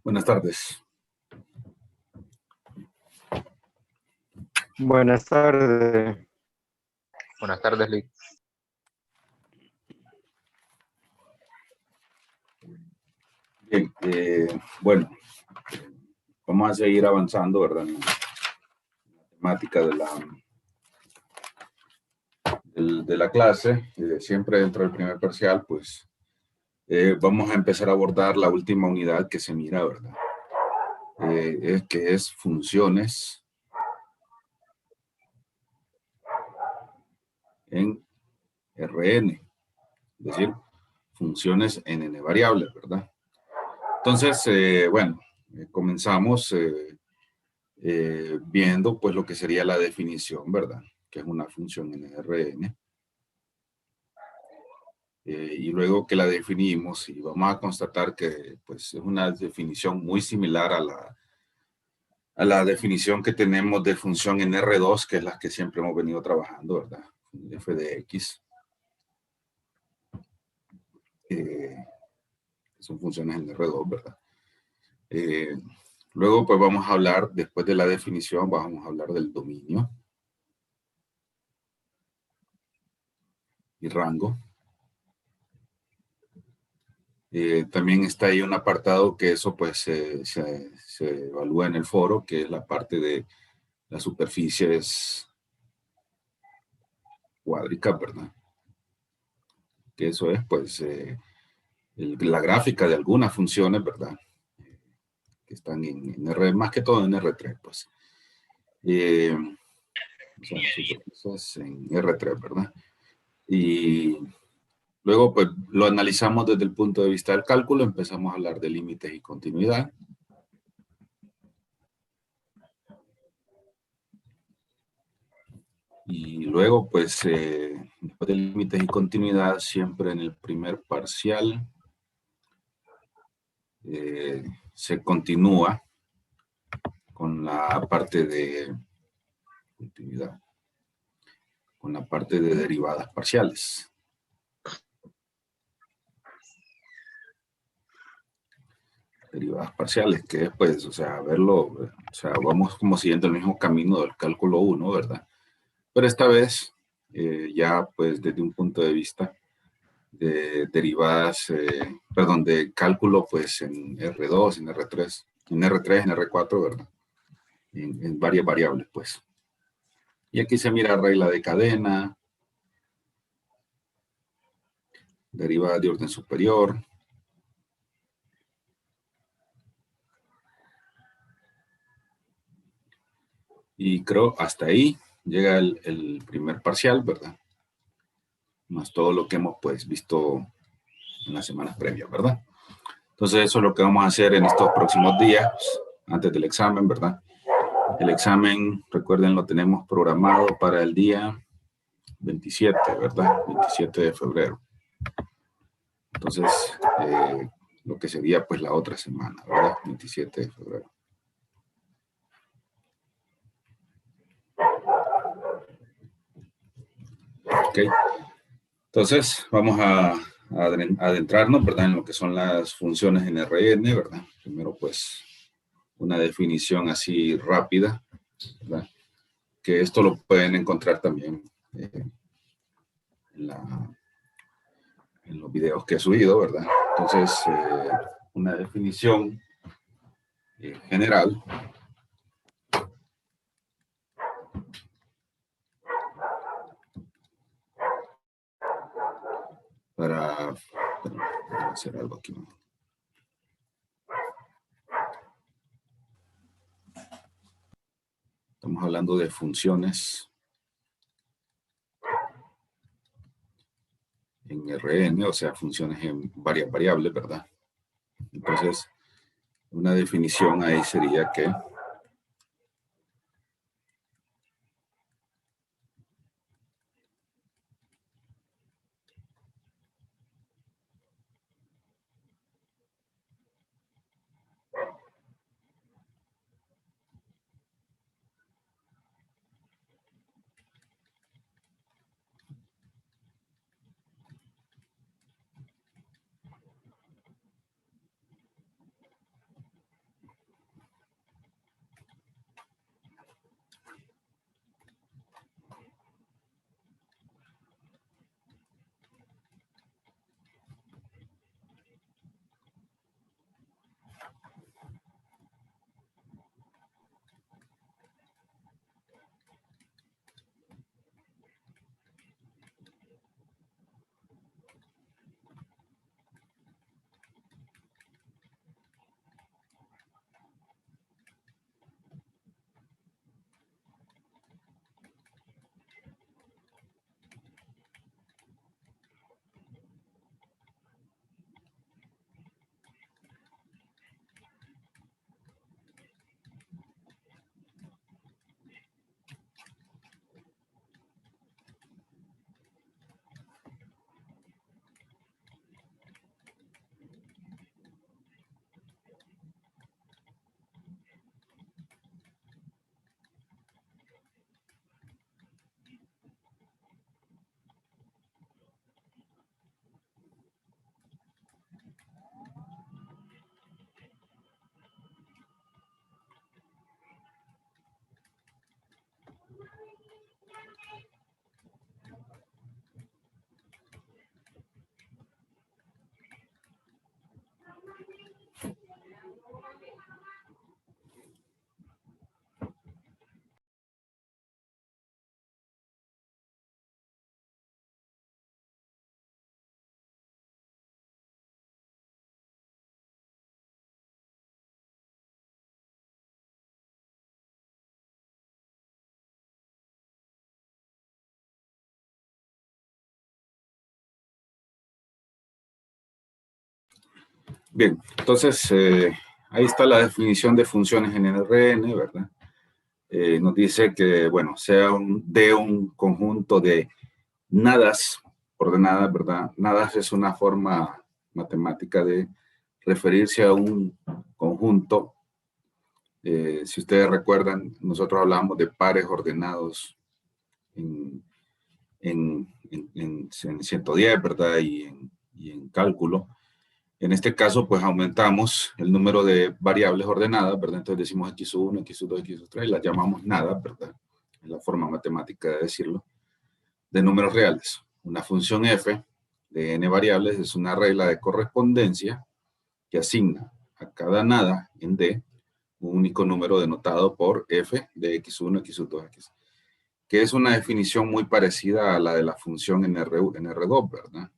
Buenas tardes. Buenas tardes. Buenas tardes, Lick. Bien, bueno, vamos a seguir avanzando, ¿verdad? En la temática de la clase, siempre dentro del primer parcial, pues vamos a empezar a abordar la última unidad que se mira, ¿verdad? Que es funciones en Rn, es decir, funciones en n variables, ¿verdad? Entonces, bueno, comenzamos viendo pues lo que sería la definición, ¿verdad? Que es una función en Rn. Y luego que la definimos, y vamos a constatar que pues, es una definición muy similar a la definición que tenemos de función en R2, que es la que siempre hemos venido trabajando, ¿verdad? F de X. Son funciones en R2, ¿verdad? Luego, pues vamos a hablar, después de la definición, vamos a hablar del dominio y rango. También está ahí un apartado que eso pues se evalúa en el foro, que es la parte de las superficies cuádricas, ¿verdad? Que eso es pues la gráfica de algunas funciones, ¿verdad? Que están en R, más que todo en R3, pues. O sea, superficies en R3, ¿verdad? Y luego pues lo analizamos desde el punto de vista del cálculo, empezamos a hablar de límites y continuidad. Y luego, pues, después de límites y continuidad, siempre en el primer parcial, se continúa con la parte de continuidad, con la parte de derivadas parciales. Derivadas parciales, que es, pues, o sea, verlo, o sea, vamos como siguiendo el mismo camino del cálculo 1, ¿verdad? Pero esta vez, ya, pues, desde un punto de vista de derivadas, perdón, de cálculo, pues, en R2, en R3, en R4, ¿verdad? En varias variables, pues. Y aquí se mira regla de cadena, derivada de orden superior. Y creo hasta ahí llega el primer parcial, ¿verdad? Más todo lo que hemos pues visto en las semanas previas, ¿verdad? Entonces eso es lo que vamos a hacer en estos próximos días, antes del examen, ¿verdad? El examen, recuerden, lo tenemos programado para el día 27, ¿verdad? 27 de febrero. Entonces, lo que sería pues la otra semana, ¿verdad? 27 de febrero. Ok. Entonces, vamos a adentrarnos, ¿verdad? En lo que son las funciones en Rn, ¿verdad? Primero, pues, una definición así rápida, ¿verdad? Que esto lo pueden encontrar también en los videos que he subido, ¿verdad? Entonces, una definición general para hacer algo aquí. Estamos hablando de funciones en Rn, o sea, funciones en varias variables, ¿verdad? Entonces, una definición ahí sería que Bien, entonces ahí está la definición de funciones en NRN, ¿verdad? Nos dice que, bueno, sea de un conjunto de nadas ordenadas, ¿verdad? Nadas es una forma matemática de referirse a un conjunto. Si ustedes recuerdan, nosotros hablamos de pares ordenados en, en 110, ¿verdad? Y en cálculo. En este caso, pues aumentamos el número de variables ordenadas, ¿verdad? Entonces decimos x1, x2, x3, y las llamamos nada, ¿verdad? Es la forma matemática de decirlo, de números reales. Una función f de n variables es una regla de correspondencia que asigna a cada nada en D un único número denotado por f de x1, x2, x, que es una definición muy parecida a la de la función en R2, ¿verdad?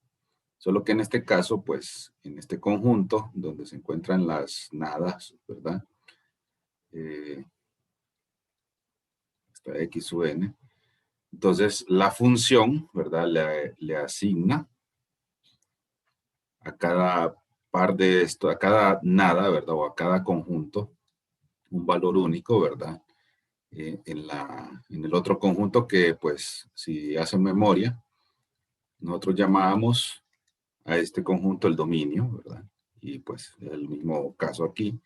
Solo que en este caso, pues, en este conjunto, donde se encuentran las nadas, ¿verdad? Está x sub n. Entonces, la función, ¿verdad? Le asigna a cada par de esto, a cada nada, ¿verdad? O a cada conjunto, un valor único, ¿verdad? En el otro conjunto que, pues, si hacen memoria, nosotros llamábamos a este conjunto el dominio, ¿verdad? Y pues el mismo caso aquí.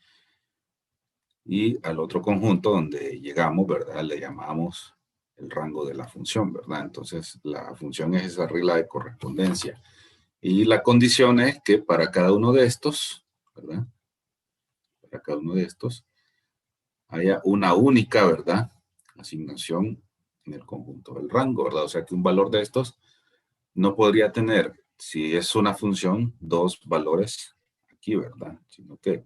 Y al otro conjunto donde llegamos, ¿verdad? Le llamamos el rango de la función, ¿verdad? Entonces la función es esa regla de correspondencia. Y la condición es que para cada uno de estos, ¿verdad? Para cada uno de estos haya una única, ¿verdad? Asignación en el conjunto del rango, ¿verdad? O sea que un valor de estos no podría tener, si es una función, dos valores aquí, ¿verdad? Sino que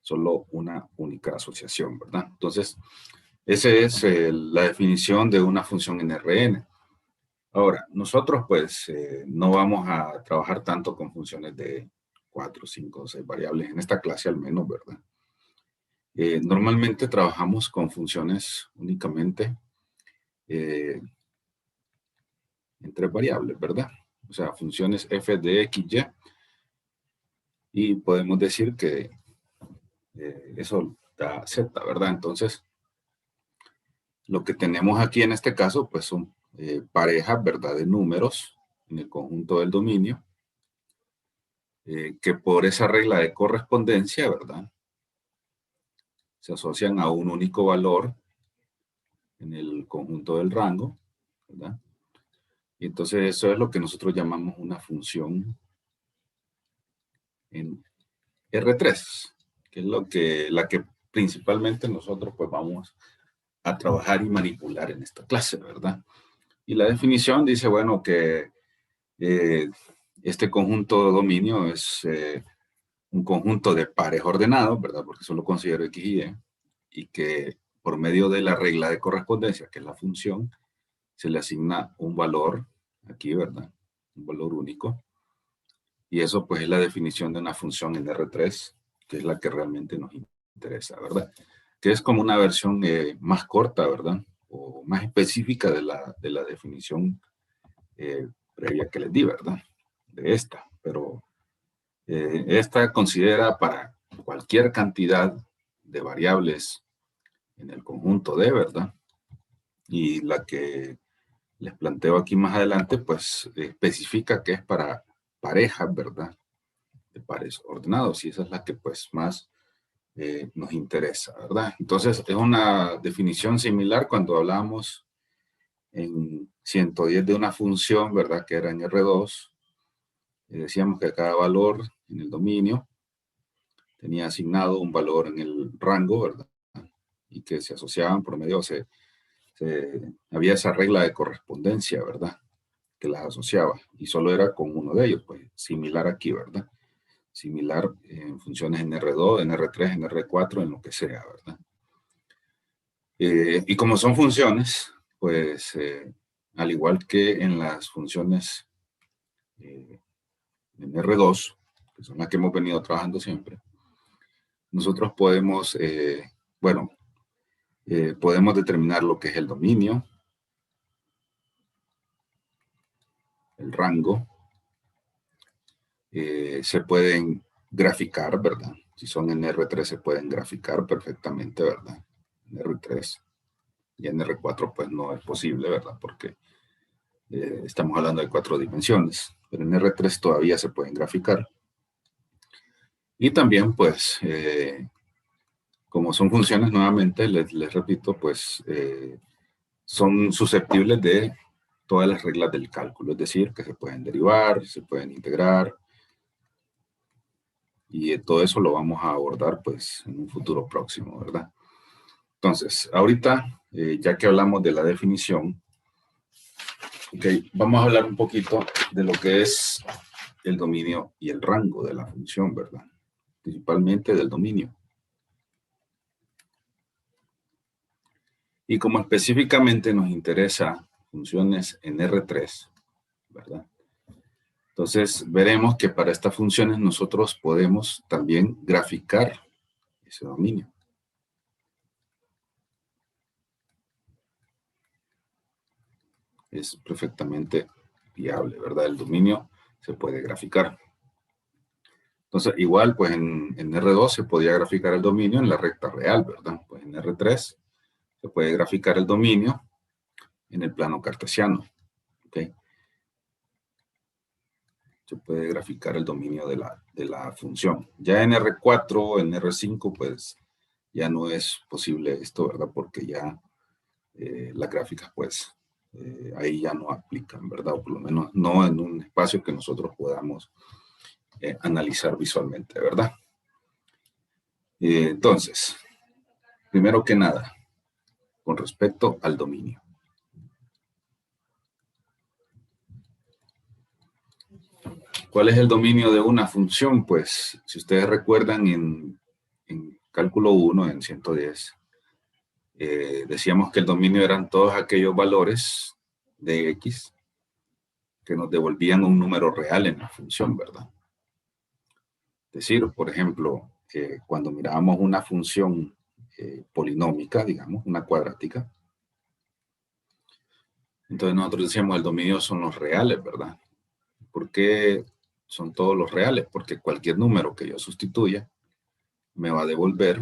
solo una única asociación, ¿verdad? Entonces, esa es la definición de una función en RN. Ahora, nosotros pues no vamos a trabajar tanto con funciones de 4, 5, 6 variables, en esta clase al menos, ¿verdad? Normalmente trabajamos con funciones únicamente en 3 variables, ¿verdad? O sea, funciones f de x, y podemos decir que eso da z, ¿verdad? Entonces, lo que tenemos aquí en este caso, pues son parejas, ¿verdad? De números en el conjunto del dominio, que por esa regla de correspondencia, ¿verdad? Se asocian a un único valor en el conjunto del rango, ¿verdad? Y entonces eso es lo que nosotros llamamos una función en R3, que es la que principalmente nosotros pues vamos a trabajar y manipular en esta clase, ¿verdad? Y la definición dice, bueno, que este conjunto de dominio es un conjunto de pares ordenados, ¿verdad? Porque solo considero X y que por medio de la regla de correspondencia, que es la función, se le asigna un valor aquí, ¿verdad? Un valor único. Y eso pues es la definición de una función en R3, que es la que realmente nos interesa, ¿verdad? Que es como una versión más corta, ¿verdad? O más específica de la definición previa que les di, ¿verdad? De esta. Pero esta considera para cualquier cantidad de variables en el conjunto D, ¿verdad? Y la que les planteo aquí más adelante, pues especifica que es para parejas, ¿verdad? De pares ordenados, y esa es la que pues más nos interesa, ¿verdad? Entonces es una definición similar cuando hablamos en 110 de una función, ¿verdad? Que era en R2, y decíamos que cada valor en el dominio tenía asignado un valor en el rango, ¿verdad? Y que se asociaban por medio, había esa regla de correspondencia, ¿verdad? Que las asociaba, y solo era con uno de ellos, pues similar aquí, ¿verdad? Similar en funciones en R2, en R3, en R4, en lo que sea, ¿verdad? Y como son funciones, pues al igual que en las funciones en R2, que son las que hemos venido trabajando siempre, nosotros podemos, bueno, podemos determinar lo que es el dominio, el rango, se pueden graficar, ¿verdad? Si son en R3 se pueden graficar perfectamente, ¿verdad? En R3 y en R4 pues no es posible, ¿verdad? Porque estamos hablando de 4 dimensiones, pero en R3 todavía se pueden graficar. Y también pues, como son funciones nuevamente, les repito, pues son susceptibles de todas las reglas del cálculo, es decir, que se pueden derivar, se pueden integrar, y todo eso lo vamos a abordar pues en un futuro próximo, ¿verdad? Entonces, ahorita, ya que hablamos de la definición, okay, vamos a hablar un poquito de lo que es el dominio y el rango de la función, ¿verdad? Principalmente del dominio. Y como específicamente nos interesa funciones en R3, ¿verdad? Entonces, veremos que para estas funciones nosotros podemos también graficar ese dominio. Es perfectamente viable, ¿verdad? El dominio se puede graficar. Entonces, igual, pues en R2 se podía graficar el dominio en la recta real, ¿verdad? Pues en R3 se puede graficar el dominio en el plano cartesiano, ¿ok? Se puede graficar el dominio de la función. Ya en R4, en R5, pues ya no es posible esto, ¿verdad? Porque ya las gráficas, pues, ahí ya no aplican, ¿verdad? O por lo menos no en un espacio que nosotros podamos analizar visualmente, ¿verdad? Entonces, primero que nada, con respecto al dominio. ¿Cuál es el dominio de una función? Pues, si ustedes recuerdan en cálculo 1, en 110, decíamos que el dominio eran todos aquellos valores de X que nos devolvían un número real en la función, ¿verdad? Es decir, por ejemplo, cuando mirábamos una función polinómica, digamos, una cuadrática, entonces nosotros decíamos el dominio son los reales, ¿verdad? ¿Por qué son todos los reales? Porque cualquier número que yo sustituya me va a devolver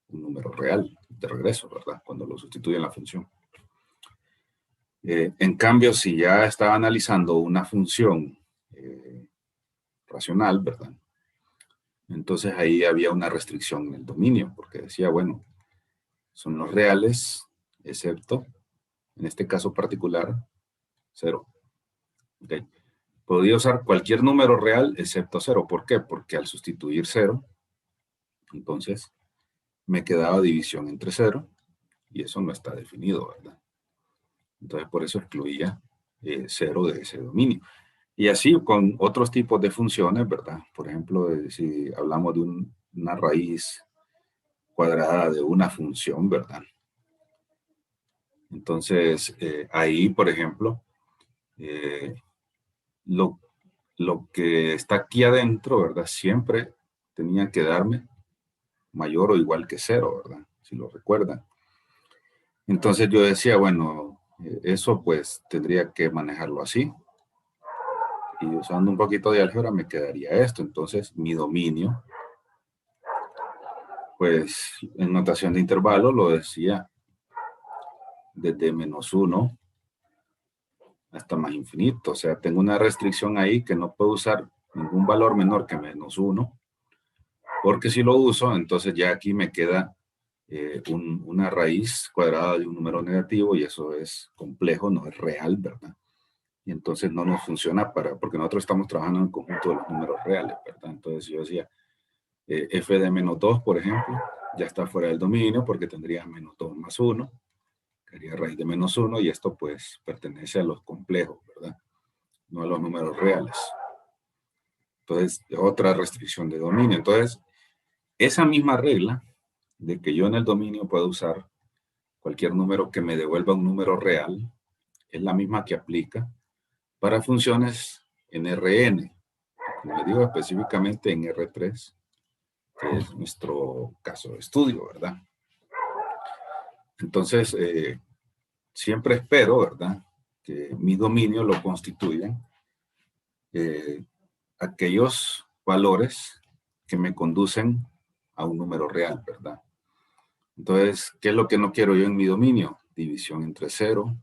un número real de regreso, ¿verdad? Cuando lo sustituye en la función. En cambio, si ya estaba analizando una función racional, ¿verdad? Entonces ahí había una restricción en el dominio, porque decía, bueno, son los reales, excepto, en este caso particular, 0. ¿Okay? Podía usar cualquier número real excepto 0. ¿Por qué? Porque al sustituir 0, entonces me quedaba división entre 0, y eso no está definido, ¿verdad? Entonces por eso excluía 0 de ese dominio. Y así con otros tipos de funciones, ¿verdad? Por ejemplo, si hablamos de una raíz cuadrada de una función, ¿verdad? Entonces, ahí, por ejemplo, lo que está aquí adentro, ¿verdad? Siempre tenía que darme mayor o igual que 0, ¿verdad? Si lo recuerdan. Entonces yo decía, bueno, eso pues tendría que manejarlo así. Y usando un poquito de álgebra me quedaría esto. Entonces mi dominio, pues en notación de intervalo lo decía desde -1 hasta más infinito. O sea, tengo una restricción ahí que no puedo usar ningún valor menor que -1. Porque si lo uso, entonces ya aquí me queda una raíz cuadrada de un número negativo, y eso es complejo, no es real, ¿verdad? Y entonces no nos funciona porque nosotros estamos trabajando en el conjunto de los números reales, ¿verdad? Entonces yo decía, f de -2, por ejemplo, ya está fuera del dominio porque tendría -2 más 1, sería raíz de -1, y esto pues pertenece a los complejos, ¿verdad? No a los números reales. Entonces, otra restricción de dominio. Entonces, esa misma regla de que yo en el dominio puedo usar cualquier número que me devuelva un número real, es la misma que aplica para funciones en Rn. Como les digo, específicamente en R3, que es nuestro caso de estudio, ¿verdad? Entonces, siempre espero, ¿verdad?, que mi dominio lo constituyan aquellos valores que me conducen a un número real, ¿verdad? Entonces, ¿qué es lo que no quiero yo en mi dominio? División entre 0,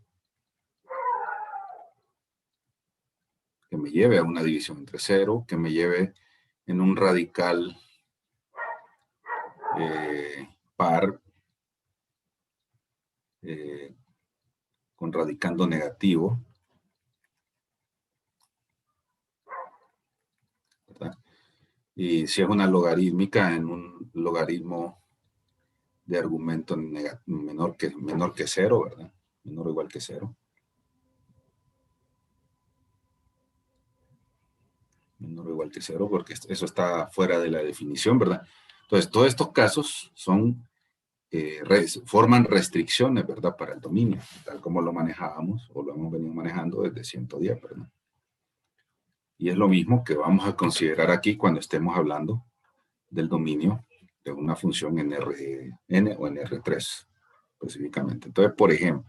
que me lleve a una división entre 0, que me lleve en un radical par con radicando negativo, ¿verdad? Y si es una logarítmica, en un logaritmo de argumento menor que 0, ¿verdad? Menor o igual que 0. Menor o igual que 0, porque eso está fuera de la definición, ¿verdad? Entonces, todos estos casos son, forman restricciones, ¿verdad? Para el dominio, tal como lo manejábamos o lo hemos venido manejando desde 110, ¿verdad? Y es lo mismo que vamos a considerar aquí cuando estemos hablando del dominio de una función en Rn o en R3 específicamente. Entonces, por ejemplo,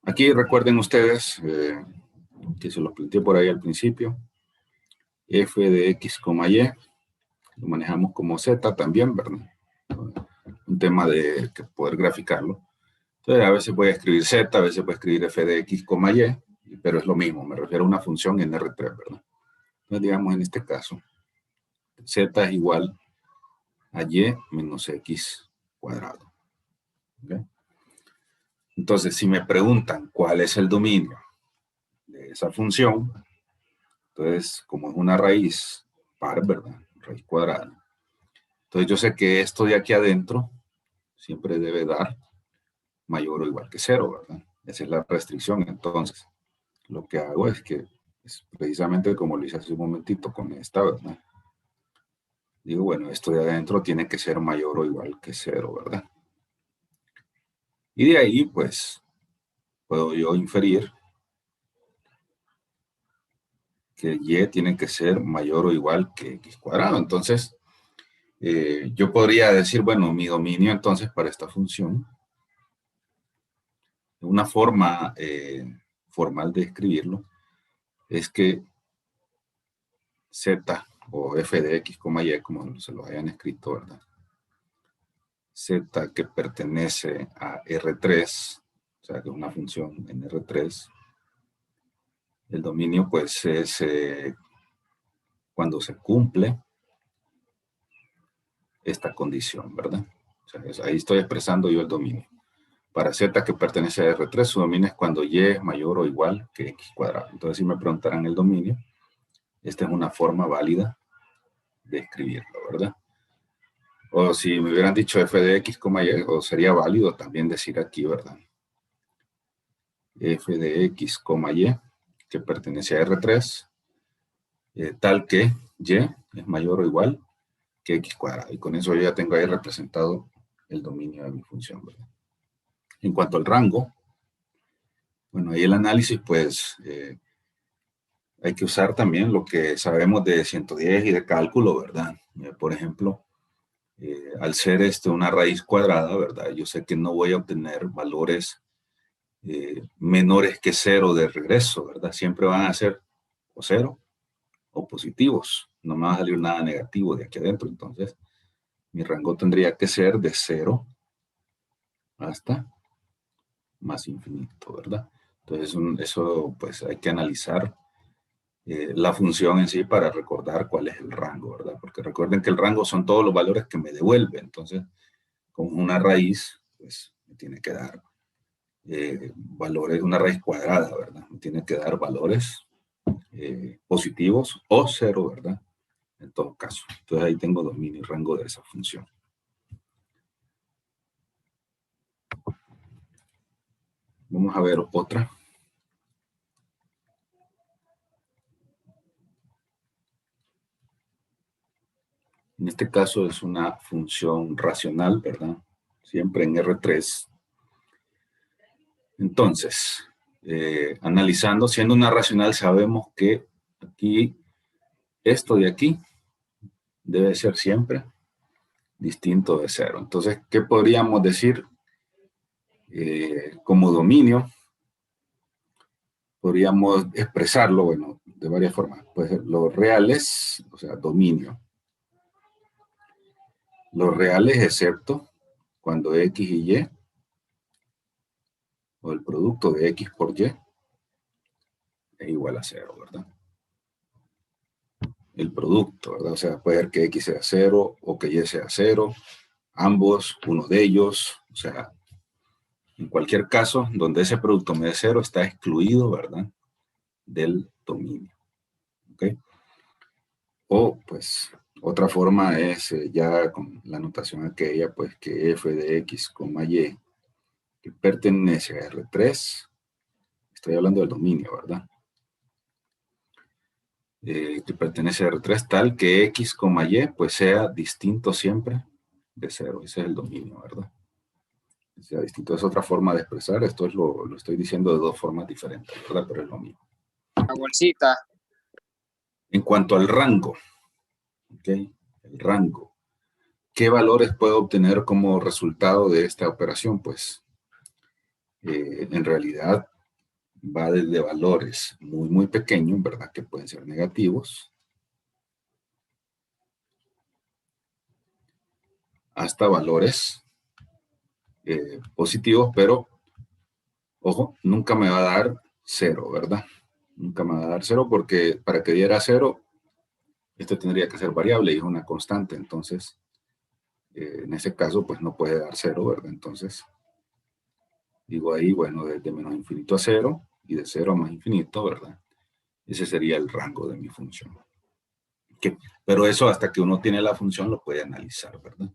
aquí recuerden ustedes que se los planteé por ahí al principio, f de x, y, lo manejamos como z también, ¿verdad? Un tema de poder graficarlo. Entonces, a veces voy a escribir z, a veces voy a escribir f de x, y, pero es lo mismo, me refiero a una función en R3, ¿verdad? Entonces, digamos, en este caso, z es igual a y menos x cuadrado. ¿Okay? Entonces, si me preguntan cuál es el dominio de esa función, entonces, como es una raíz par, ¿verdad? Raíz cuadrada. Entonces, yo sé que esto de aquí adentro siempre debe dar mayor o igual que 0, ¿verdad? Esa es la restricción. Entonces, lo que hago es que, es precisamente como lo hice hace un momentito con esta, ¿verdad? Digo, bueno, esto de adentro tiene que ser mayor o igual que 0, ¿verdad? Y de ahí, pues, puedo yo inferir que y tiene que ser mayor o igual que x cuadrado. Entonces, yo podría decir, bueno, mi dominio entonces para esta función, una forma formal de escribirlo, es que z o f de x, y, como se lo hayan escrito, ¿verdad? Z que pertenece a R3, o sea, que es una función en R3, el dominio pues es cuando se cumple esta condición, ¿verdad? O sea, ahí estoy expresando yo el dominio. Para z que pertenece a R3, su dominio es cuando y es mayor o igual que x cuadrado. Entonces, si me preguntaran el dominio, esta es una forma válida de escribirlo, ¿verdad? O si me hubieran dicho f de x, y, o sería válido también decir aquí, ¿verdad? F de x, y, que pertenece a R3, tal que y es mayor o igual que x cuadrado. Y con eso yo ya tengo ahí representado el dominio de mi función, ¿verdad? En cuanto al rango, bueno, ahí el análisis, pues, hay que usar también lo que sabemos de 110 y de cálculo, ¿verdad? Por ejemplo, al ser una raíz cuadrada, ¿verdad? Yo sé que no voy a obtener valores menores que 0 de regreso, ¿verdad? Siempre van a ser o 0 o positivos. No me va a salir nada negativo de aquí adentro. Entonces, mi rango tendría que ser de 0 hasta más infinito, ¿verdad? Entonces, eso pues hay que analizar la función en sí para recordar cuál es el rango, ¿verdad? Porque recuerden que el rango son todos los valores que me devuelve. Entonces, como una raíz, pues me tiene que dar valores, una raíz cuadrada, ¿verdad? Me tiene que dar valores positivos o 0, ¿verdad? En todo caso. Entonces ahí tengo dominio y rango de esa función. Vamos a ver otra. En este caso es una función racional, ¿verdad? Siempre en R3. Entonces, analizando, siendo una racional, sabemos que aquí, esto de aquí, debe ser siempre distinto de 0. Entonces, ¿qué podríamos decir como dominio? Podríamos expresarlo, bueno, de varias formas. Pues los reales, o sea, dominio. Los reales excepto cuando X y Y, o el producto de X por Y, es igual a 0, ¿verdad? El producto, ¿verdad? O sea, puede ser que X sea 0 o que Y sea 0, ambos, uno de ellos, o sea, en cualquier caso, donde ese producto me dé 0 está excluido, ¿verdad? Del dominio, ¿ok? O, pues, otra forma es ya con la notación aquella, pues, que f de x, y, que pertenece a R3, estoy hablando del dominio, ¿verdad? Que pertenece a R3 tal que x, y, pues, sea distinto siempre de 0. Ese es el dominio, ¿verdad? Sea distinto. Es otra forma de expresar. Esto es lo estoy diciendo de dos formas diferentes, ¿verdad? Pero es lo mismo. La bolsita. En cuanto al rango, ¿ok? El rango. ¿Qué valores puedo obtener como resultado de esta operación? Pues en realidad va desde valores muy pequeños, ¿verdad? Que pueden ser negativos, hasta valores positivos, pero, ojo, nunca me va a dar 0, ¿verdad? Nunca me va a dar 0 porque para que diera 0, esto tendría que ser variable y es una constante. Entonces, en ese caso, pues no puede dar 0, ¿verdad? Entonces, digo ahí, bueno, desde menos infinito a 0 y de 0 a más infinito, ¿verdad? Ese sería el rango de mi función. Pero eso hasta que uno tiene la función lo puede analizar, ¿verdad?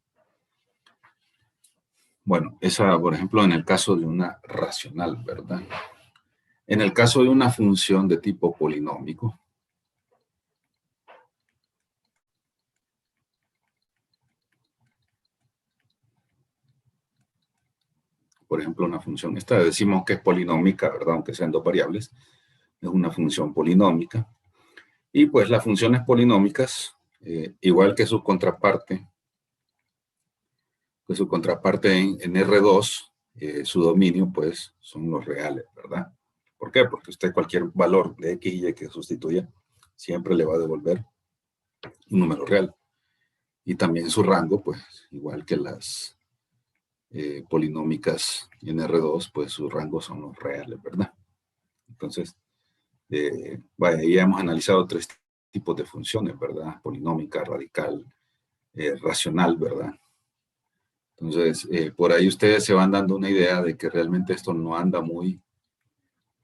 Bueno, esa, por ejemplo, en el caso de una racional, ¿verdad? En el caso de una función de tipo polinómico, por ejemplo, una función, esta decimos que es polinómica, ¿verdad? Aunque sean dos variables, es una función polinómica. Y pues las funciones polinómicas, igual que su contraparte en R2, su dominio, pues, son los reales, ¿verdad? ¿Por qué? Porque usted cualquier valor de X y Y que sustituya, siempre le va a devolver un número real. Y también su rango, pues, igual que las polinómicas en R2, pues sus rangos son los reales, ¿verdad? Entonces, vaya, ya hemos analizado tres tipos de funciones, ¿verdad? Polinómica, radical, racional, ¿verdad? Entonces, por ahí ustedes se van dando una idea de que realmente esto no anda muy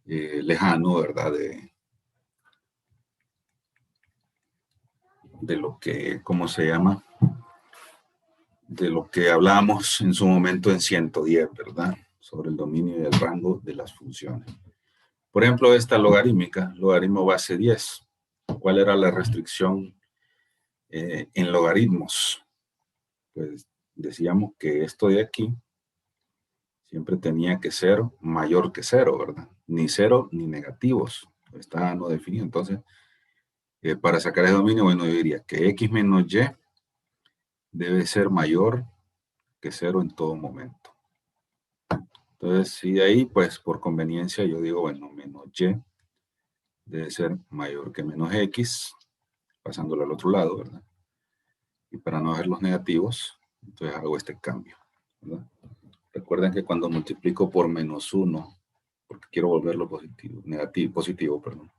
lejano, ¿verdad? De lo que, ¿cómo se llama? De lo que hablamos en su momento en 110, ¿verdad? Sobre el dominio y el rango de las funciones. Por ejemplo, esta logarítmica, logaritmo base 10. ¿Cuál era la restricción en logaritmos? Pues decíamos que esto de aquí siempre tenía que ser mayor que 0, ¿verdad? Ni 0 ni negativos. Está no definido. Entonces, para sacar el dominio, bueno, yo diría que x menos y debe ser mayor que 0 en todo momento. Entonces, y de ahí, pues, por conveniencia, yo digo, bueno, menos y debe ser mayor que menos x, pasándolo al otro lado, ¿verdad? Y para no ver los negativos, entonces hago este cambio, ¿verdad? Recuerden que cuando multiplico por menos 1, porque quiero volverlo positivo, negativo, positivo, perdón,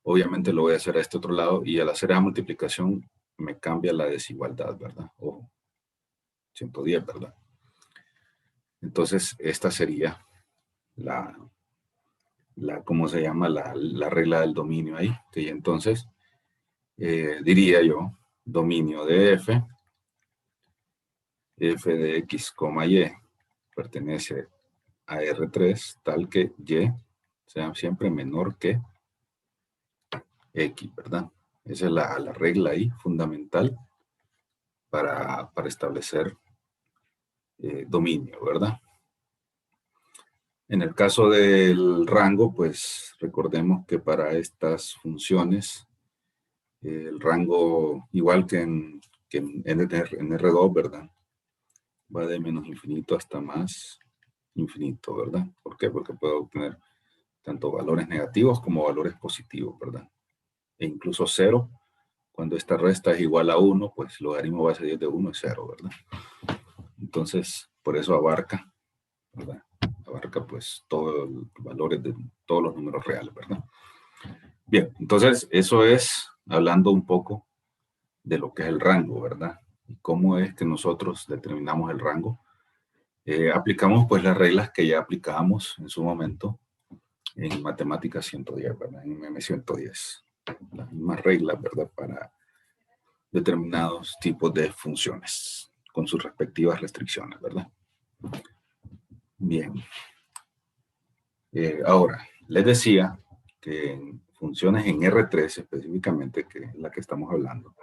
obviamente lo voy a hacer a este otro lado y al hacer esa multiplicación me cambia la desigualdad, ¿verdad? Ojo, 110, ¿verdad? Entonces, esta sería ¿cómo se llama? La regla del dominio ahí. ¿Sí? Entonces, diría yo, dominio de f de x, y, pertenece a R3, tal que y sea siempre menor que x, ¿verdad? Esa es la regla ahí, fundamental, para establecer dominio, ¿verdad? En el caso del rango, pues recordemos que para estas funciones, el rango, igual que en R2, ¿verdad? Va de menos infinito hasta más infinito, ¿verdad? ¿Por qué? Porque puedo obtener tanto valores negativos como valores positivos, ¿verdad? e incluso 0. Cuando esta resta es igual a 1, pues logaritmo base 10 de 1 es 0, ¿verdad? Entonces, por eso abarca, ¿verdad? Abarca pues todos los valores de todos los números reales, ¿verdad? Bien, entonces eso es hablando un poco de lo que es el rango, ¿verdad? Y cómo es que nosotros determinamos el rango. Aplicamos pues las reglas que ya aplicábamos en su momento en Matemáticas 110, ¿verdad? En MM 110. Las mismas reglas, ¿verdad? Para determinados tipos de funciones con sus respectivas restricciones, ¿verdad? Bien. Ahora, les decía que en funciones en R3 específicamente, que es la que estamos hablando,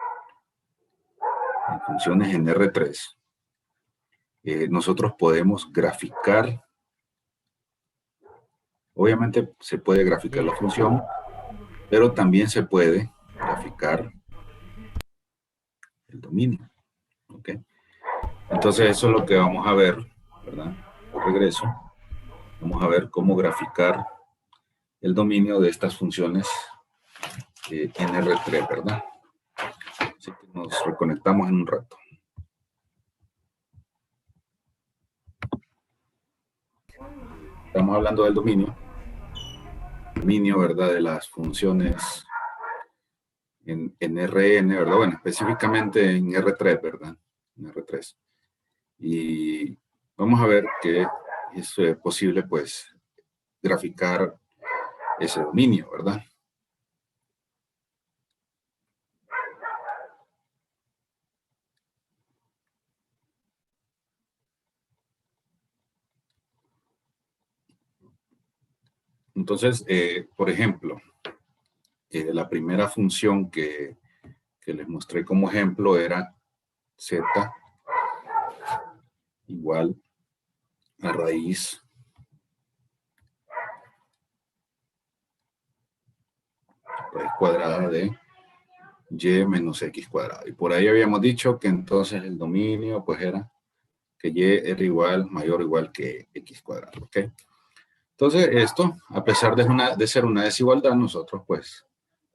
en funciones en R3, nosotros podemos graficar, obviamente se puede graficar la función, pero también se puede graficar el dominio, ¿ok? Entonces eso es lo que vamos a ver, ¿verdad? De regreso, vamos a ver cómo graficar el dominio de estas funciones en R3, ¿verdad? Así que nos reconectamos en un rato. Estamos hablando del dominio, ¿verdad? De las funciones en Rn, ¿verdad? Bueno, específicamente en R3, ¿verdad? En R3. Y vamos a ver que es posible, pues, graficar ese dominio, ¿verdad? Entonces, por ejemplo, la primera función que les mostré como ejemplo era z igual a raíz cuadrada de y menos x cuadrado. Y por ahí habíamos dicho que entonces el dominio pues era que y era igual, mayor o igual que x cuadrado, ¿ok? Entonces esto, a pesar de ser una desigualdad, nosotros pues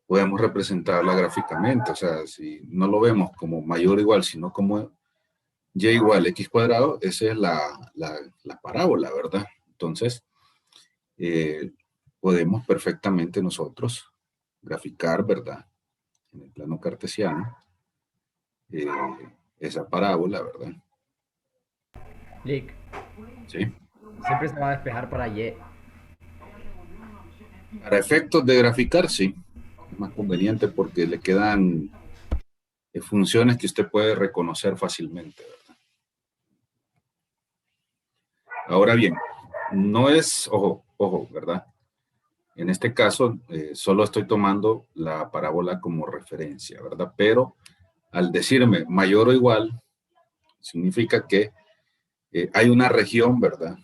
podemos representarla gráficamente. O sea, si no lo vemos como mayor o igual, sino como y igual x cuadrado, esa es la parábola, ¿verdad? Entonces, podemos perfectamente nosotros graficar, ¿verdad? En el plano cartesiano, esa parábola, ¿verdad? Lick, Sí. siempre se va a despejar para Y. Para efectos de graficar, sí. Es más conveniente porque le quedan funciones que usted puede reconocer fácilmente, ¿verdad? Ahora bien, no es, ojo, ¿verdad? En este caso, solo estoy tomando la parábola como referencia, ¿verdad? Pero al decirme mayor o igual, significa que hay una región, ¿verdad?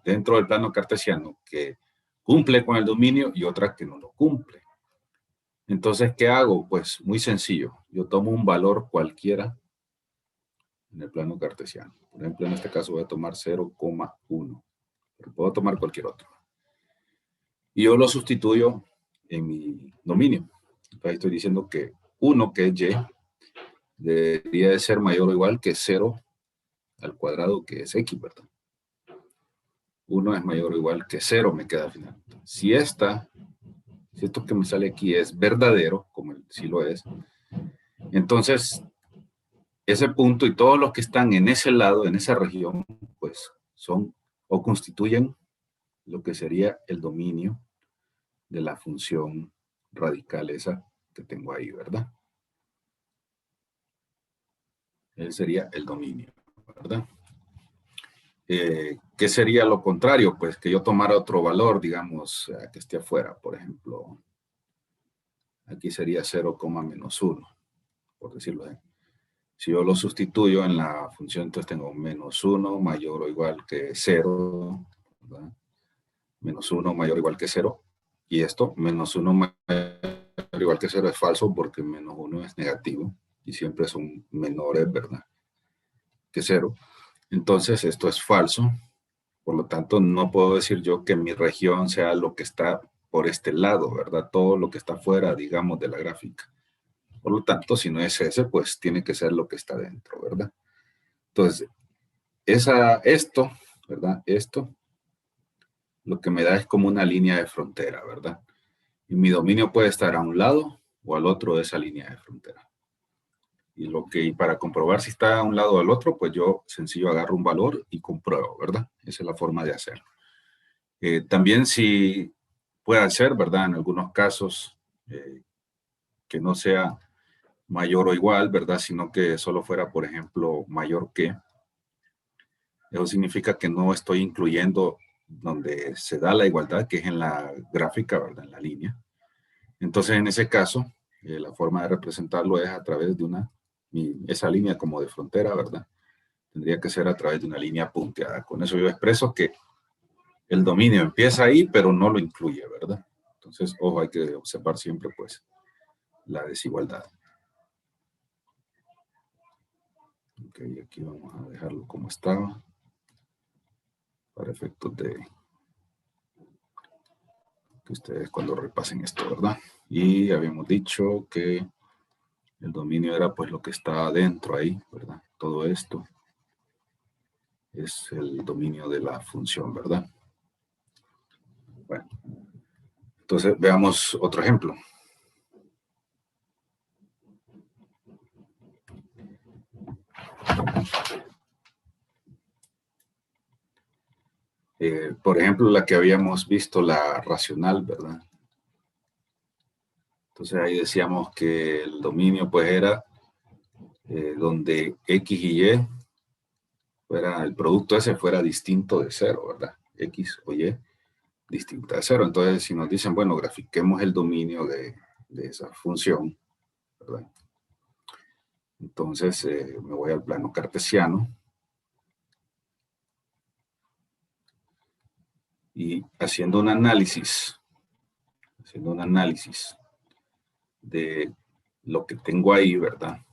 Dentro del plano cartesiano que cumple con el dominio y otra que no lo cumple. Entonces, ¿qué hago? Pues muy sencillo. Yo tomo un valor cualquiera en el plano cartesiano. Por ejemplo, en este caso voy a tomar 0,1. Pero puedo tomar cualquier otro. Y yo lo sustituyo en mi dominio. Entonces estoy diciendo que 1, que es y, debería de ser mayor o igual que 0 al cuadrado, que es x, ¿verdad? 1 es mayor o igual que 0, me queda al final. Si esto que me sale aquí es verdadero, como sí lo es, entonces ese punto y todos los que están en ese lado, en esa región, pues son o constituyen lo que sería el dominio de la función radical esa que tengo ahí, ¿verdad? Ese sería el dominio, ¿verdad? ¿Qué sería lo contrario? Pues que yo tomara otro valor, digamos, que esté afuera, por ejemplo, aquí sería 0, menos 1, por decirlo así. Si yo lo sustituyo en la función, entonces tengo menos 1 mayor o igual que 0, ¿verdad? Menos 1 mayor o igual que 0. Y esto, menos 1 mayor o igual que 0 es falso porque menos 1 es negativo y siempre son menores, ¿verdad? Que 0. Entonces esto es falso. Por lo tanto, no puedo decir yo que mi región sea lo que está por este lado, ¿verdad? Todo lo que está fuera, digamos, de la gráfica. Por lo tanto, si no es ese, pues tiene que ser lo que está dentro, ¿verdad? Entonces, esto, ¿verdad? Esto, lo que me da es como una línea de frontera, ¿verdad? Y mi dominio puede estar a un lado o al otro de esa línea de frontera. Y para comprobar si está a un lado o al otro, pues yo sencillo agarro un valor y compruebo, ¿verdad? Esa es la forma de hacerlo. También si puede ser, ¿verdad? En algunos casos que no sea mayor o igual, ¿verdad? Sino que solo fuera, por ejemplo, mayor que. Eso significa que no estoy incluyendo donde se da la igualdad, que es en la gráfica, ¿verdad? En la línea. Entonces, en ese caso, la forma de representarlo es a través de esa línea como de frontera, ¿verdad? Tendría que ser a través de una línea punteada. Con eso yo expreso que el dominio empieza ahí, pero no lo incluye, ¿verdad? Entonces, ojo, hay que observar siempre, pues, la desigualdad. Ok, aquí vamos a dejarlo como estaba, para efectos de que ustedes cuando repasen esto, ¿verdad? Y habíamos dicho que el dominio era pues lo que está dentro ahí, ¿verdad? Todo esto es el dominio de la función, ¿verdad? Bueno, entonces veamos otro ejemplo. Por ejemplo, la que habíamos visto, la racional, ¿verdad? Entonces ahí decíamos que el dominio pues era donde X y Y el producto ese fuera distinto de cero, ¿verdad? X o Y distinta de cero. Entonces, si nos dicen, bueno, grafiquemos el dominio de esa función, ¿verdad? Entonces, me voy al plano cartesiano. Y haciendo un análisis de lo que tengo ahí, ¿verdad?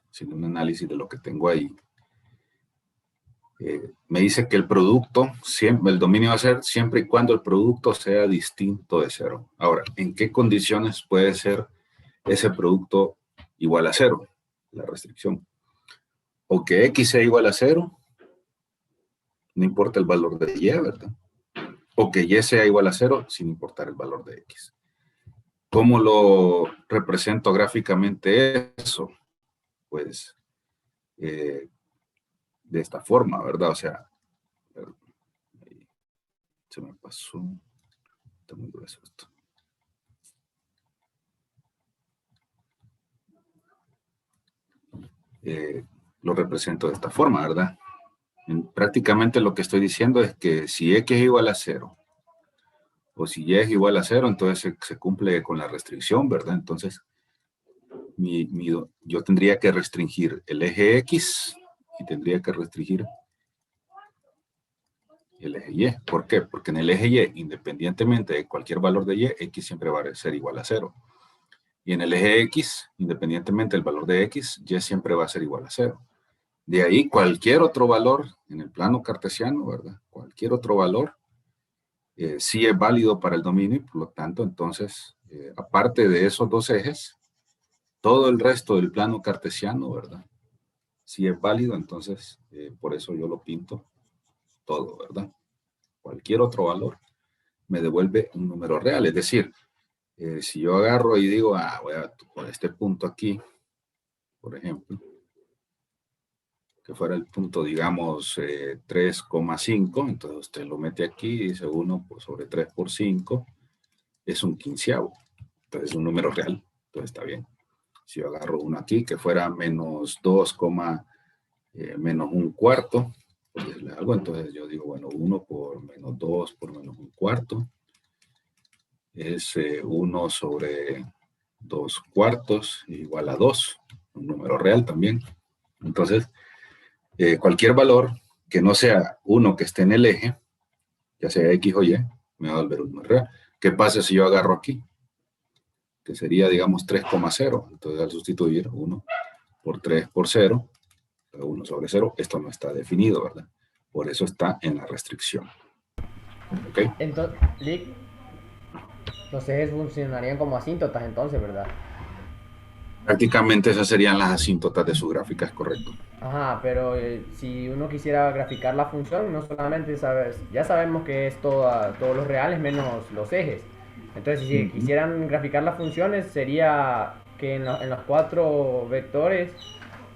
Haciendo un análisis de lo que tengo ahí. Me dice que el producto, el dominio va a ser siempre y cuando el producto sea distinto de cero. Ahora, ¿en qué condiciones puede ser ese producto igual a cero? La restricción. O que X sea igual a cero, no importa el valor de Y, ¿verdad? O que Y sea igual a cero, sin importar el valor de X. ¿Cómo lo represento gráficamente eso? Pues de esta forma, ¿verdad? O sea, se me pasó. Está muy grueso esto. Lo represento de esta forma, ¿verdad? Prácticamente lo que estoy diciendo es que si X es igual a 0 o si Y es igual a 0, entonces se cumple con la restricción, ¿verdad? Entonces, yo tendría que restringir el eje X y tendría que restringir el eje Y. ¿Por qué? Porque en el eje Y, independientemente de cualquier valor de Y, X siempre va a ser igual a 0. Y en el eje X, independientemente del valor de X, Y siempre va a ser igual a 0. De ahí cualquier otro valor en el plano cartesiano, ¿verdad? Cualquier otro valor sí es válido para el dominio y por lo tanto, entonces, aparte de esos dos ejes, todo el resto del plano cartesiano, ¿verdad? Sí es válido, entonces, por eso yo lo pinto todo, ¿verdad? Cualquier otro valor me devuelve un número real. Es decir, si yo agarro y digo, voy a poner este punto aquí, por ejemplo, que fuera el punto, digamos, 3,5, entonces usted lo mete aquí y dice 1 sobre 3 por 5, es un quinceavo, entonces es un número real, entonces está bien. Si yo agarro uno aquí que fuera menos 2, menos un cuarto, por decirle algo, entonces yo digo, bueno, 1 por menos 2 por menos un cuarto, es 1 sobre 2 cuartos igual a 2, un número real también. Entonces, cualquier valor que no sea uno que esté en el eje, ya sea X o Y, me va a volver un número real. ¿Qué pasa si yo agarro aquí? Que sería, digamos, 3,0. Entonces, al sustituir 1 por 3 por 0, 1 sobre 0, esto no está definido, ¿verdad? Por eso está en la restricción. ¿Ok? Entonces, Lick, Los ejes funcionarían como asíntotas entonces, ¿verdad? Prácticamente esas serían las asíntotas de su gráfica, es correcto. Ajá, pero si uno quisiera graficar la función, no solamente sabes, ya sabemos que es todos los reales menos los ejes. Entonces, si Ujú. quisieran graficar las funciones, sería que en los cuatro vectores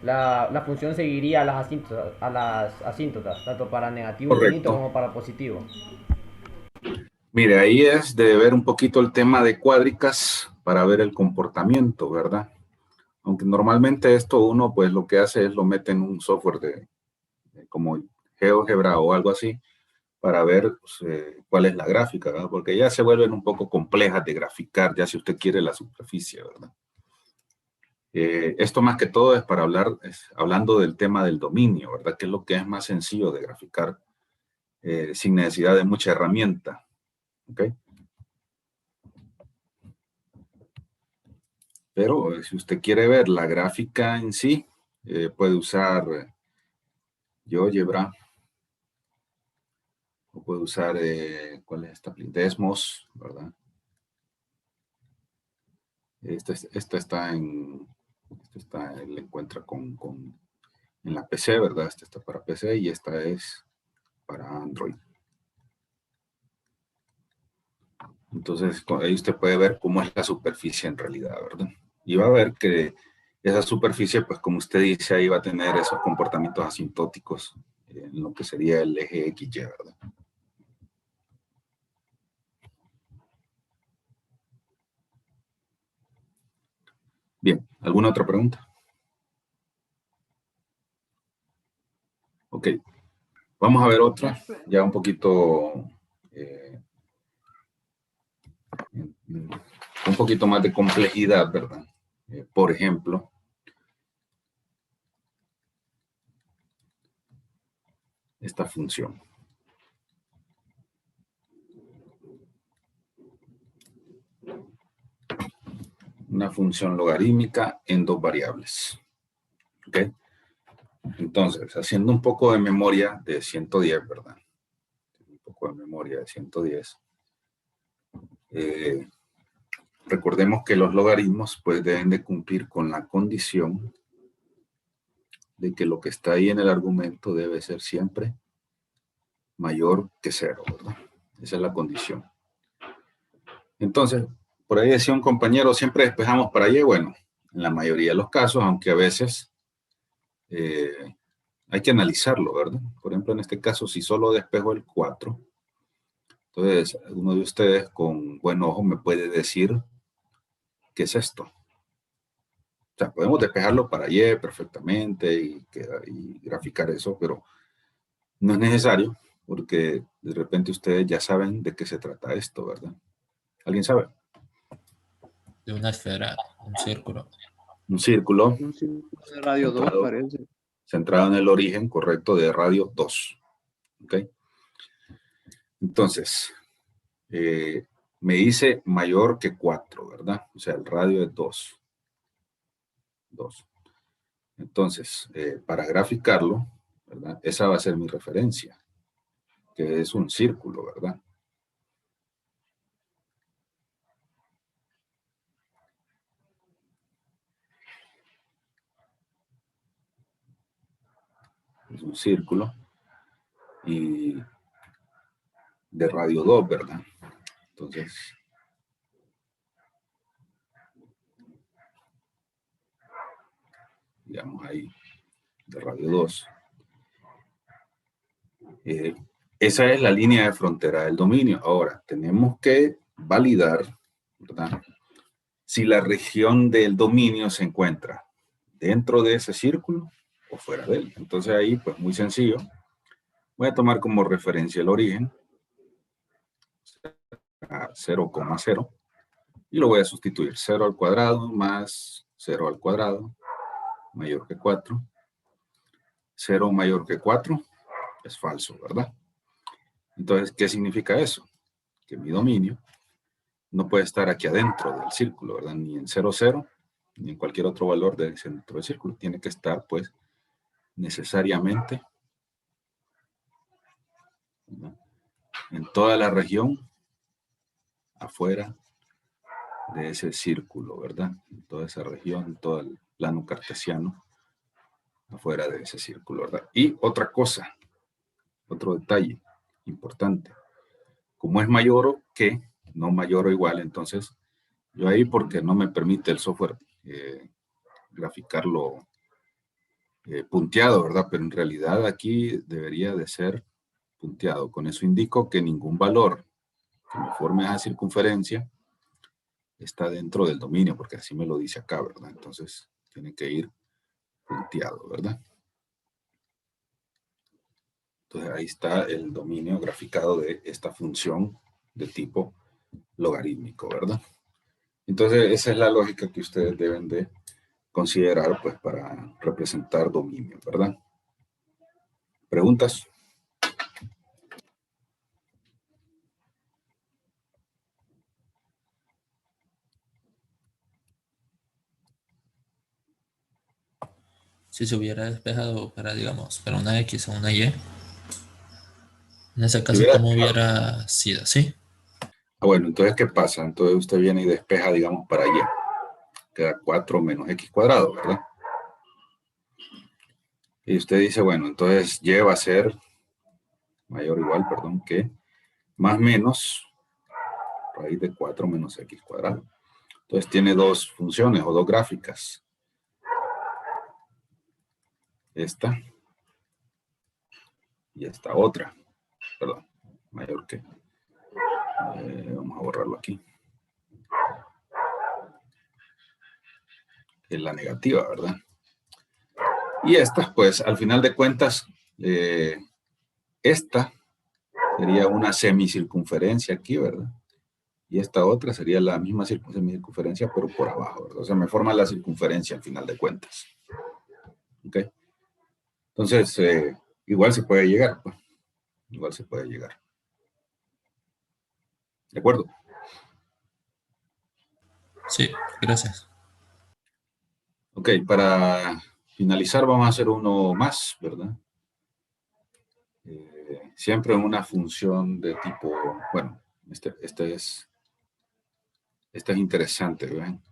la función seguiría a las asíntotas, tanto para negativo infinito Correcto. como para positivo. Mire, ahí es de ver un poquito el tema de cuádricas para ver el comportamiento, ¿verdad? Aunque normalmente esto uno pues lo que hace es lo mete en un software como GeoGebra o algo así para ver pues, cuál es la gráfica, ¿verdad? Porque ya se vuelven un poco complejas de graficar, ya si usted quiere la superficie, ¿verdad? Esto más que todo es para hablar, hablando del tema del dominio, ¿verdad? Que es lo que es más sencillo de graficar sin necesidad de mucha herramienta, ¿ok? Pero si usted quiere ver la gráfica en sí, puede usar GeoGebra o puede usar, ¿cuál es esta? Desmos, ¿verdad? Él encuentra en la PC, ¿verdad? Esta está para PC y esta es para Android. Entonces, ahí usted puede ver cómo es la superficie en realidad, ¿verdad? Y va a ver que esa superficie, pues como usted dice, ahí va a tener esos comportamientos asintóticos en lo que sería el eje XY, ¿verdad? Bien, ¿alguna otra pregunta? Ok, vamos a ver otra, ya un poquito, eh, un poquito más de complejidad, ¿verdad? Por ejemplo, esta función. Una función logarítmica en dos variables. ¿Ok? Entonces, haciendo un poco de memoria de 110, ¿verdad? Un poco de memoria de 110. Eh, recordemos que los logaritmos pues deben de cumplir con la condición de que lo que está ahí en el argumento debe ser siempre mayor que 0, ¿verdad? Esa es la condición. Entonces, por ahí decía un compañero, siempre despejamos para y, bueno, en la mayoría de los casos, aunque a veces hay que analizarlo, ¿verdad? Por ejemplo, en este caso, si solo despejo el 4, entonces alguno de ustedes con buen ojo me puede decir qué es esto. O sea, podemos despejarlo para Y perfectamente y graficar eso, pero no es necesario porque de repente ustedes ya saben de qué se trata esto, ¿verdad? ¿Alguien sabe? De una esfera, un círculo. Un círculo Un círculo de radio 2 centrado, parece. centrado en el origen correcto de radio 2. ¿Ok? Entonces, me dice mayor que 4, ¿verdad? O sea, el radio es 2. 2. Entonces, para graficarlo, ¿verdad? Esa va a ser mi referencia, que es un círculo, ¿verdad? Es un círculo y de radio 2, ¿verdad? Entonces, digamos ahí, de radio 2. Esa es la línea de frontera del dominio. Ahora, tenemos que validar, ¿verdad? Si la región del dominio se encuentra dentro de ese círculo o fuera de él. Entonces ahí, pues muy sencillo. Voy a tomar como referencia el origen a 0,0 y lo voy a sustituir. 0 al cuadrado más 0 al cuadrado mayor que 4. 0 mayor que 4 es falso, ¿verdad? Entonces, ¿qué significa eso? Que mi dominio no puede estar aquí adentro del círculo, ¿verdad? Ni en 0, 0, ni en cualquier otro valor del centro del círculo. Tiene que estar, pues, necesariamente, ¿verdad?, en toda la región afuera de ese círculo, ¿verdad? Toda esa región, todo el plano cartesiano, afuera de ese círculo, ¿verdad? Y otra cosa, otro detalle importante. Como es mayor que, no mayor o igual, entonces yo ahí porque no me permite el software graficarlo punteado, ¿verdad? Pero en realidad aquí debería de ser punteado. Con eso indico que ningún valor que me forme esa circunferencia está dentro del dominio, porque así me lo dice acá, ¿verdad? Entonces tiene que ir punteado, ¿verdad? Entonces ahí está el dominio graficado de esta función de tipo logarítmico, ¿verdad? Entonces esa es la lógica que ustedes deben de considerar, pues, para representar dominio, ¿verdad? ¿Preguntas? Si se hubiera despejado para, digamos, para una X o una Y, en ese Si caso, hubiera ¿cómo despejado. hubiera sido? ¿Sí? Bueno, entonces, ¿qué pasa? Entonces usted viene y despeja, digamos, para allá. Queda 4 menos X cuadrado, ¿verdad? Y usted dice, bueno, entonces Y va a ser mayor o igual, perdón, que más menos raíz de 4 menos X cuadrado. Entonces tiene dos funciones o dos gráficas. Esta y esta otra. Perdón, mayor que. Vamos a borrarlo aquí. Es la negativa, ¿verdad? Y esta, pues, al final de cuentas, esta sería una semicircunferencia aquí, ¿verdad? Y esta otra sería la misma semicircunferencia, pero por abajo, ¿verdad? O sea, me forma la circunferencia al final de cuentas. ¿Ok? Entonces, igual se puede llegar, pues. Igual se puede llegar. ¿De acuerdo? Sí, gracias. Ok, para finalizar vamos a hacer uno más, ¿verdad? Siempre una función de tipo, bueno, este es interesante, ¿ven?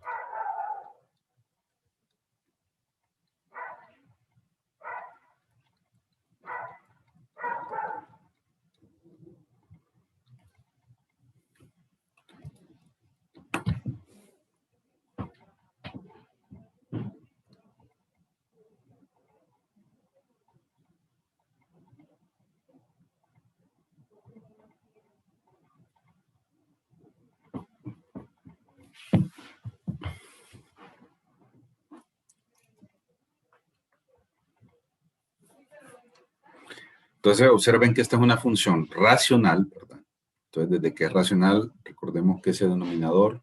Entonces observen que esta es una función racional, ¿verdad? Entonces desde que es racional, recordemos que ese denominador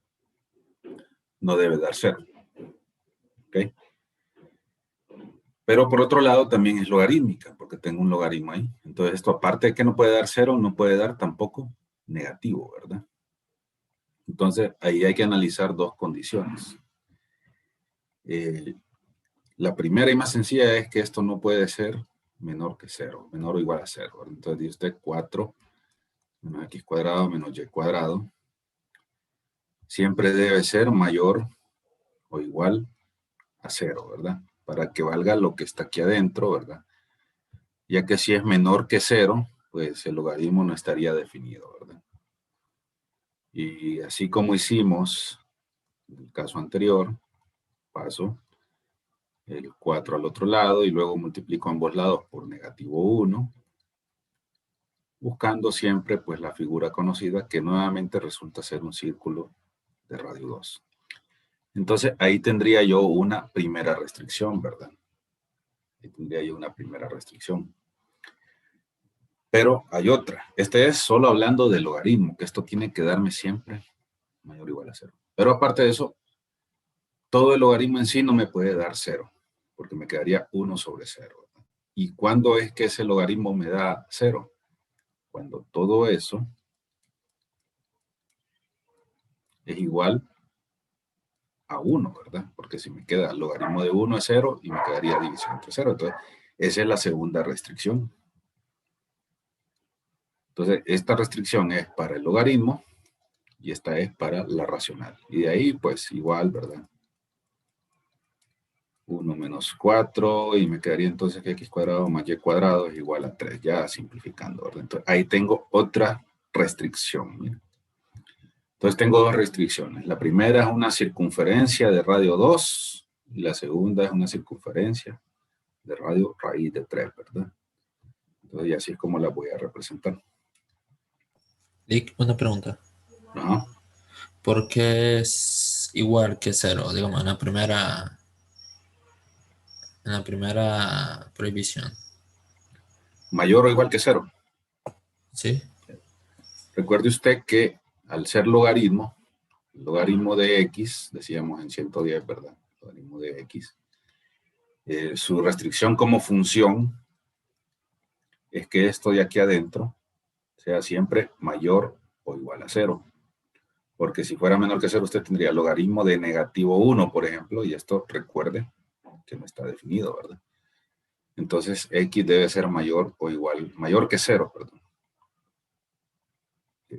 no debe dar cero. ¿Ok? Pero por otro lado también es logarítmica, porque tengo un logaritmo ahí. Entonces esto aparte de que no puede dar cero, no puede dar tampoco negativo, ¿verdad? Entonces ahí hay que analizar dos condiciones. La primera y más sencilla es que esto no puede ser menor que cero, menor o igual a cero, ¿verdad? Entonces dice usted 4 menos X cuadrado menos Y cuadrado siempre debe ser mayor o igual a cero, ¿verdad? Para que valga lo que está aquí adentro, ¿verdad? Ya que si es menor que cero, pues el logaritmo no estaría definido, ¿verdad? Y así como hicimos en el caso anterior, paso el 4 al otro lado y luego multiplico ambos lados por negativo 1, buscando siempre pues la figura conocida que nuevamente resulta ser un círculo de radio 2. Entonces ahí tendría yo una primera restricción, ¿verdad? Ahí tendría yo una primera restricción. Pero hay otra. Este es solo hablando del logaritmo, que esto tiene que darme siempre mayor o igual a cero. Pero aparte de eso, todo el logaritmo en sí no me puede dar cero, porque me quedaría 1 sobre 0. ¿Y cuándo es que ese logaritmo me da 0? Cuando todo eso es igual a 1, ¿verdad? Porque si me queda el logaritmo de 1 es 0 y me quedaría división entre 0. Entonces, esa es la segunda restricción. Entonces, esta restricción es para el logaritmo y esta es para la racional. Y de ahí, pues, igual, ¿verdad? 1 menos 4, y me quedaría entonces que x cuadrado más y cuadrado es igual a 3, ya simplificando, ¿verdad? Entonces, ahí tengo otra restricción. Miren. Entonces, tengo dos restricciones. La primera es una circunferencia de radio 2, y la segunda es una circunferencia de radio raíz de 3, ¿verdad? Entonces, y así es como la voy a representar. Lick, una pregunta. Ajá. ¿Por qué es igual que 0? Digamos, en la primera prohibición. Mayor o igual que 0. ¿Sí? Recuerde usted que al ser logaritmo, el logaritmo de x, decíamos en 110, ¿verdad? El logaritmo de x. Su restricción como función es que esto de aquí adentro sea siempre mayor o igual a 0. Porque si fuera menor que 0, usted tendría logaritmo de negativo 1, por ejemplo, y esto recuerde que no está definido, ¿verdad? Entonces, x debe ser mayor o igual, mayor que 0, perdón.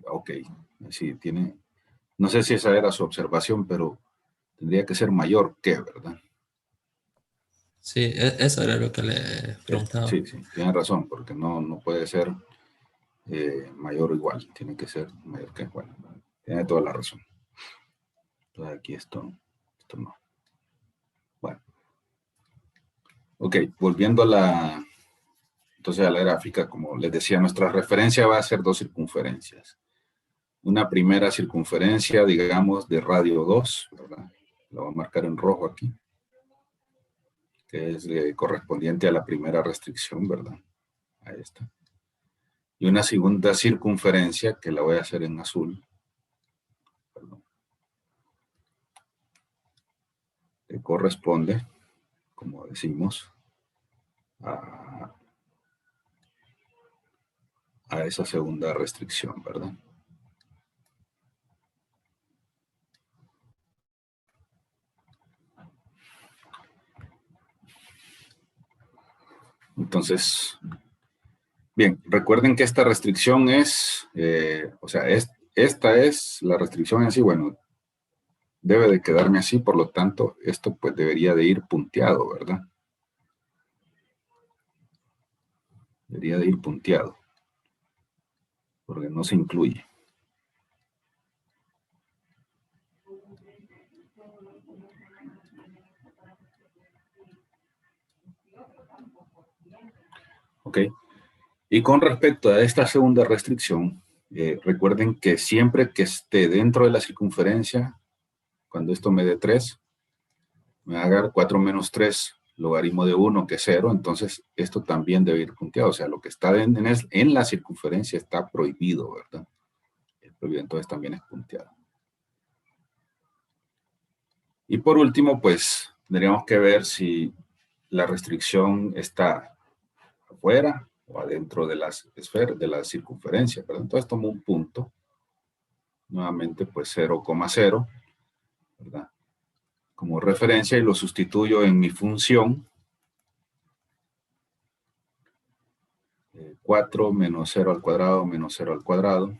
Ok, sí, tiene, no sé si esa era su observación, pero tendría que ser mayor que, ¿verdad? Sí, eso era lo que le preguntaba. Sí, sí, tiene razón, porque no puede ser mayor o igual, tiene que ser mayor que, bueno, tiene toda la razón. Entonces aquí esto no. Bueno. Ok, volviendo entonces a la gráfica, como les decía, nuestra referencia va a ser dos circunferencias. Una primera circunferencia, digamos, de radio 2, ¿verdad? La voy a marcar en rojo aquí, que es correspondiente a la primera restricción, ¿verdad? Ahí está. Y una segunda circunferencia, que la voy a hacer en azul, perdón, que corresponde, como decimos, a esa segunda restricción, ¿verdad? Entonces, bien, recuerden que esta restricción es, esta es la restricción en sí, bueno, debe de quedarme así, por lo tanto, esto pues debería de ir punteado, ¿verdad? Debería de ir punteado, porque no se incluye. ¿Ok? Y con respecto a esta segunda restricción, recuerden que siempre que esté dentro de la circunferencia, cuando esto me dé 3, me va a dar 4 menos 3 logaritmo de 1, que es 0, entonces esto también debe ir punteado, o sea, lo que está en la circunferencia está prohibido, ¿verdad? El prohibido entonces también es punteado. Y por último, pues, tendríamos que ver si la restricción está afuera o adentro de las esferas, de la circunferencia, ¿verdad? Entonces tomo un punto, nuevamente, pues 0,0, ¿verdad? Como referencia y lo sustituyo en mi función. 4 menos 0 al cuadrado menos 0 al cuadrado.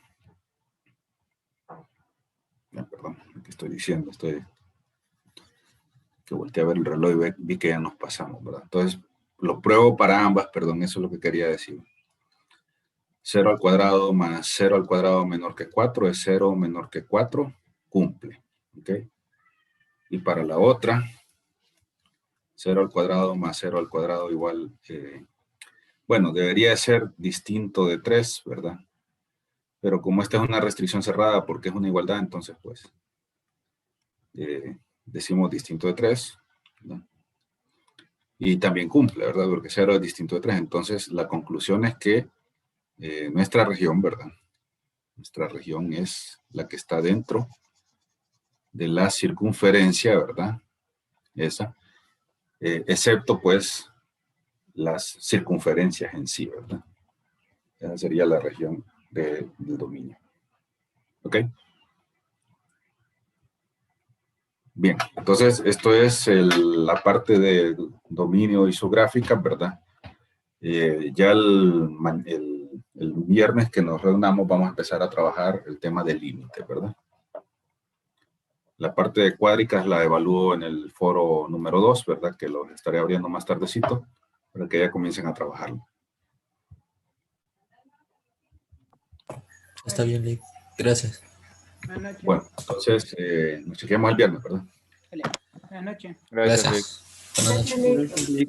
Perdón, ¿qué estoy diciendo? Que volteé a ver el reloj y vi que ya nos pasamos, ¿verdad? Entonces, lo pruebo para ambas, perdón, eso es lo que quería decir. 0 al cuadrado más 0 al cuadrado menor que 4 es 0 menor que 4, cumple, ¿ok? Y para la otra, 0 al cuadrado más 0 al cuadrado igual, bueno, debería ser distinto de 3, ¿verdad? Pero como esta es una restricción cerrada porque es una igualdad, entonces pues decimos distinto de 3, ¿verdad? Y también cumple, ¿verdad? Porque 0 es distinto de 3. Entonces la conclusión es que nuestra región, ¿verdad? Nuestra región es la que está dentro de la circunferencia, ¿verdad? Esa, excepto pues las circunferencias en sí, ¿verdad? Esa sería la región del dominio. ¿Ok? Bien, entonces esto es la parte de dominio isográfica, ¿verdad? Ya el viernes que nos reunamos vamos a empezar a trabajar el tema del límite, ¿verdad? La parte de cuádricas la evalúo en el foro número 2, ¿verdad? Que lo estaré abriendo más tardecito para que ya comiencen a trabajarlo. Está bien, Lick. Gracias. Buenas noches. Bueno, entonces nos chequeamos el viernes, ¿verdad? Buenas noches. Gracias, Lick. Gracias. Buenas noches. Gracias, Lick.